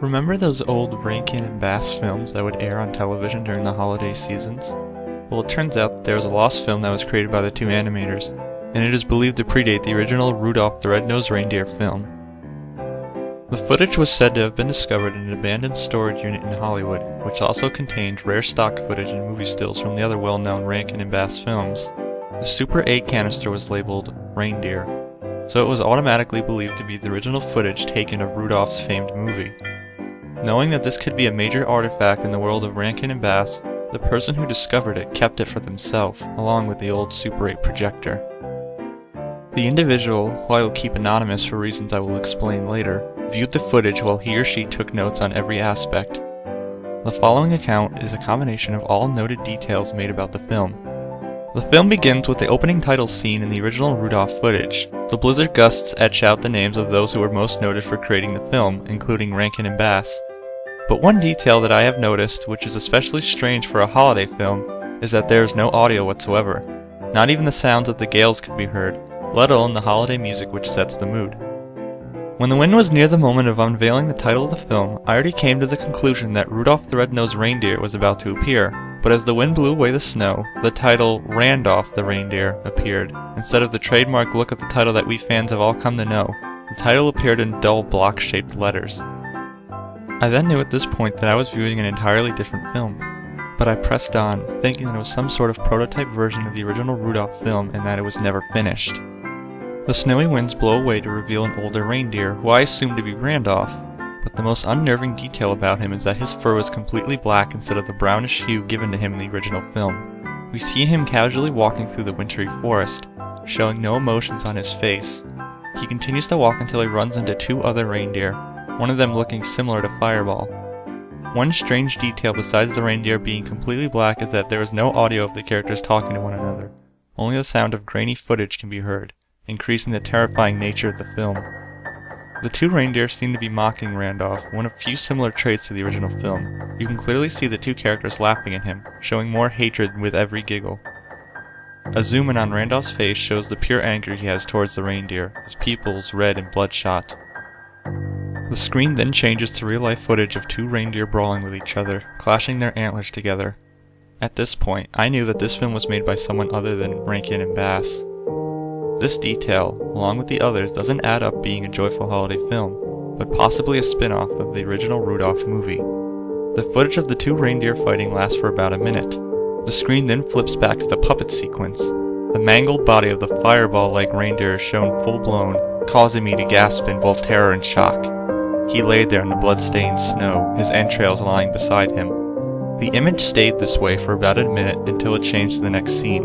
Remember those old Rankin and Bass films that would air on television during the holiday seasons? Well, it turns out that there was a lost film that was created by the two animators, and it is believed to predate the original Rudolph the Red-Nosed Reindeer film. The footage was said to have been discovered in an abandoned storage unit in Hollywood, which also contained rare stock footage and movie stills from the other well-known Rankin and Bass films. The Super 8 canister was labeled Reindeer, so it was automatically believed to be the original footage taken of Rudolph's famed movie. Knowing that this could be a major artifact in the world of Rankin and Bass, the person who discovered it kept it for themselves, along with the old Super 8 projector. The individual, who I will keep anonymous for reasons I will explain later, viewed the footage while he or she took notes on every aspect. The following account is a combination of all noted details made about the film. The film begins with the opening title scene in the original Rudolph footage. The blizzard gusts etch out the names of those who were most noted for creating the film, including Rankin and Bass. But one detail that I have noticed, which is especially strange for a holiday film, is that there is no audio whatsoever. Not even the sounds of the gales could be heard, let alone the holiday music which sets the mood. When the wind was near the moment of unveiling the title of the film, I already came to the conclusion that Rudolph the Red-Nosed Reindeer was about to appear, but as the wind blew away the snow, the title Randolph the Reindeer appeared, instead of the trademark look of the title that we fans have all come to know. The title appeared in dull block-shaped letters. I then knew at this point that I was viewing an entirely different film, but I pressed on, thinking that it was some sort of prototype version of the original Rudolph film and that it was never finished. The snowy winds blow away to reveal an older reindeer, who I assumed to be Randolph, but the most unnerving detail about him is that his fur was completely black instead of the brownish hue given to him in the original film. We see him casually walking through the wintry forest, showing no emotions on his face. He continues to walk until he runs into two other reindeer, one of them looking similar to Fireball. One strange detail besides the reindeer being completely black is that there is no audio of the characters talking to one another. Only the sound of grainy footage can be heard, increasing the terrifying nature of the film. The two reindeer seem to be mocking Randolph, one of few similar traits to the original film. You can clearly see the two characters laughing at him, showing more hatred with every giggle. A zoom in on Randolph's face shows the pure anger he has towards the reindeer, his pupils red and bloodshot. The screen then changes to real-life footage of two reindeer brawling with each other, clashing their antlers together. At this point, I knew that this film was made by someone other than Rankin and Bass. This detail, along with the others, doesn't add up being a joyful holiday film, but possibly a spin-off of the original Rudolph movie. The footage of the two reindeer fighting lasts for about a minute. The screen then flips back to the puppet sequence. The mangled body of the fireball-like reindeer is shown full-blown, causing me to gasp in both terror and shock. He laid there in the blood-stained snow, his entrails lying beside him. The image stayed this way for about a minute until it changed to the next scene.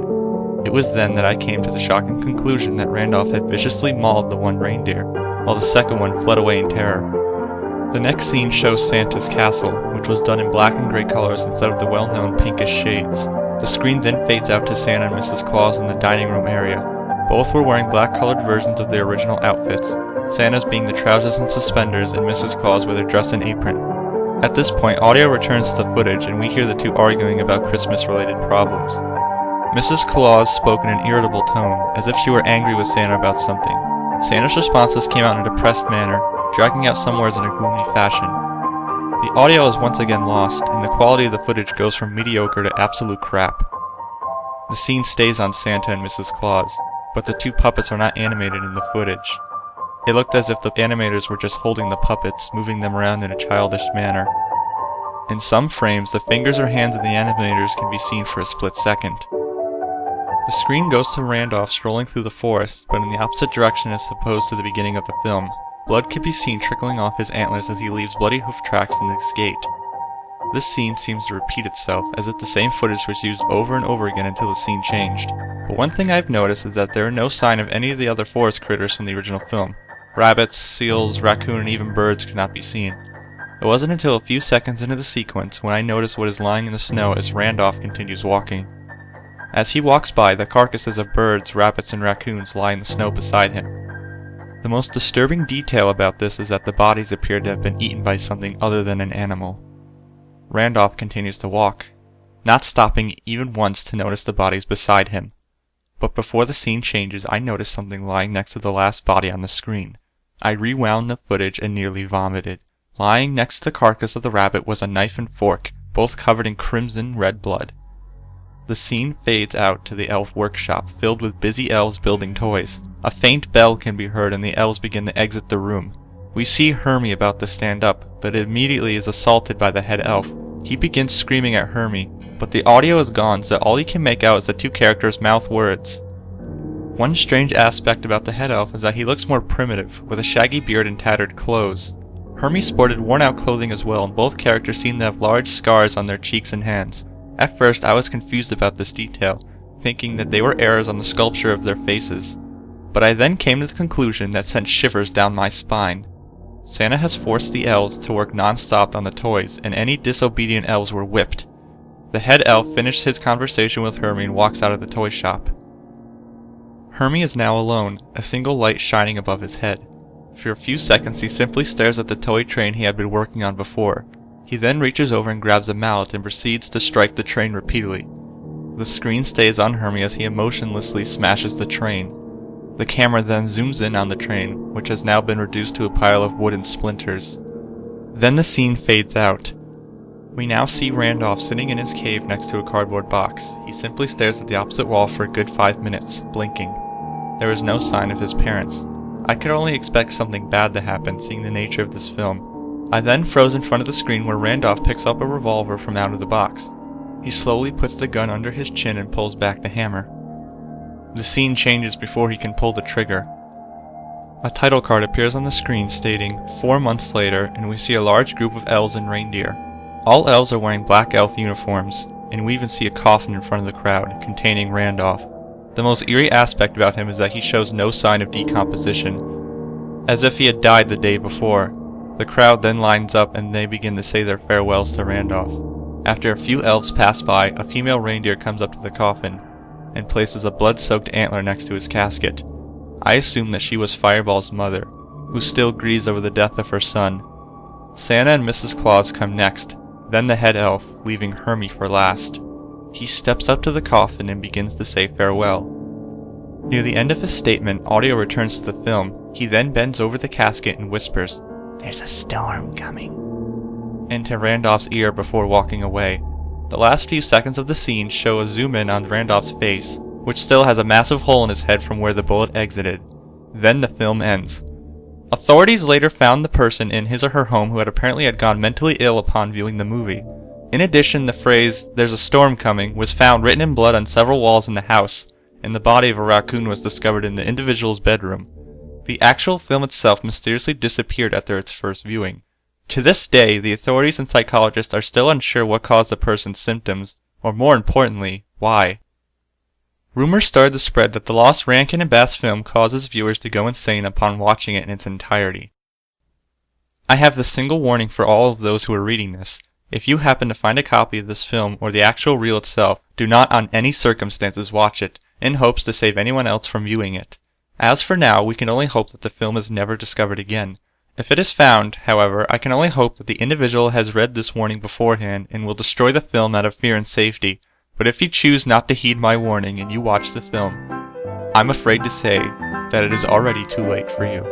It was then that I came to the shocking conclusion that Randolph had viciously mauled the one reindeer, while the second one fled away in terror. The next scene shows Santa's castle, which was done in black and gray colors instead of the well-known pinkish shades. The screen then fades out to Santa and Mrs. Claus in the dining room area. Both were wearing black-colored versions of their original outfits, Santa's being the trousers and suspenders and Mrs. Claus with her dress and apron. At this point, audio returns to the footage and we hear the two arguing about Christmas-related problems. Mrs. Claus spoke in an irritable tone, as if she were angry with Santa about something. Santa's responses came out in a depressed manner, dragging out some words in a gloomy fashion. The audio is once again lost, and the quality of the footage goes from mediocre to absolute crap. The scene stays on Santa and Mrs. Claus, but the two puppets are not animated in the footage. It looked as if the animators were just holding the puppets, moving them around in a childish manner. In some frames, the fingers or hands of the animators can be seen for a split second. The screen goes to Randolph strolling through the forest, but in the opposite direction as opposed to the beginning of the film. Blood can be seen trickling off his antlers as he leaves bloody hoof tracks in this gate. This scene seems to repeat itself, as if the same footage was used over and over again until the scene changed. But one thing I've noticed is that there are no sign of any of the other forest critters from the original film. Rabbits, seals, raccoon, and even birds could not be seen. It wasn't until a few seconds into the sequence when I noticed what is lying in the snow as Randolph continues walking. As he walks by, the carcasses of birds, rabbits, and raccoons lie in the snow beside him. The most disturbing detail about this is that the bodies appear to have been eaten by something other than an animal. Randolph continues to walk, not stopping even once to notice the bodies beside him. But before the scene changes, I notice something lying next to the last body on the screen. I rewound the footage and nearly vomited. Lying next to the carcass of the rabbit was a knife and fork, both covered in crimson red blood. The scene fades out to the elf workshop, filled with busy elves building toys. A faint bell can be heard and the elves begin to exit the room. We see Hermie about to stand up, but immediately is assaulted by the head elf. He begins screaming at Hermie, but the audio is gone, so all he can make out is the two characters' mouth words. One strange aspect about the head elf is that he looks more primitive, with a shaggy beard and tattered clothes. Hermie sported worn-out clothing as well, and both characters seem to have large scars on their cheeks and hands. At first, I was confused about this detail, thinking that they were errors on the sculpture of their faces. But I then came to the conclusion that sent shivers down my spine. Santa has forced the elves to work non-stop on the toys, and any disobedient elves were whipped. The head elf finished his conversation with Hermie and walks out of the toy shop. Hermie is now alone, a single light shining above his head. For a few seconds he simply stares at the toy train he had been working on before. He then reaches over and grabs a mallet and proceeds to strike the train repeatedly. The screen stays on Hermie as he emotionlessly smashes the train. The camera then zooms in on the train, which has now been reduced to a pile of wooden splinters. Then the scene fades out. We now see Randolph sitting in his cave next to a cardboard box. He simply stares at the opposite wall for a good 5 minutes, blinking. There is no sign of his parents. I could only expect something bad to happen, seeing the nature of this film. I then froze in front of the screen where Randolph picks up a revolver from out of the box. He slowly puts the gun under his chin and pulls back the hammer. The scene changes before he can pull the trigger. A title card appears on the screen stating 4 months later, and we see a large group of elves and reindeer. All elves are wearing black elf uniforms, and we even see a coffin in front of the crowd, containing Randolph. The most eerie aspect about him is that he shows no sign of decomposition, as if he had died the day before. The crowd then lines up and they begin to say their farewells to Randolph. After a few elves pass by, a female reindeer comes up to the coffin and places a blood-soaked antler next to his casket. I assume that she was Fireball's mother, who still grieves over the death of her son. Santa and Mrs. Claus come next, then the head elf, leaving Hermie for last. He steps up to the coffin and begins to say farewell. Near the end of his statement, audio returns to the film. He then bends over the casket and whispers, "There's a storm coming," into Randolph's ear before walking away. The last few seconds of the scene show a zoom in on Randolph's face, which still has a massive hole in his head from where the bullet exited. Then the film ends. Authorities later found the person in his or her home who had apparently gone mentally ill upon viewing the movie. In addition, the phrase, "there's a storm coming," was found written in blood on several walls in the house, and the body of a raccoon was discovered in the individual's bedroom. The actual film itself mysteriously disappeared after its first viewing. To this day, the authorities and psychologists are still unsure what caused the person's symptoms, or more importantly, why. Rumors started to spread that the lost Rankin and Bass film causes viewers to go insane upon watching it in its entirety. I have the single warning for all of those who are reading this. If you happen to find a copy of this film or the actual reel itself, do not on any circumstances watch it, in hopes to save anyone else from viewing it. As for now, we can only hope that the film is never discovered again. If it is found, however, I can only hope that the individual has read this warning beforehand and will destroy the film out of fear and safety. But if you choose not to heed my warning and you watch the film, I'm afraid to say that it is already too late for you.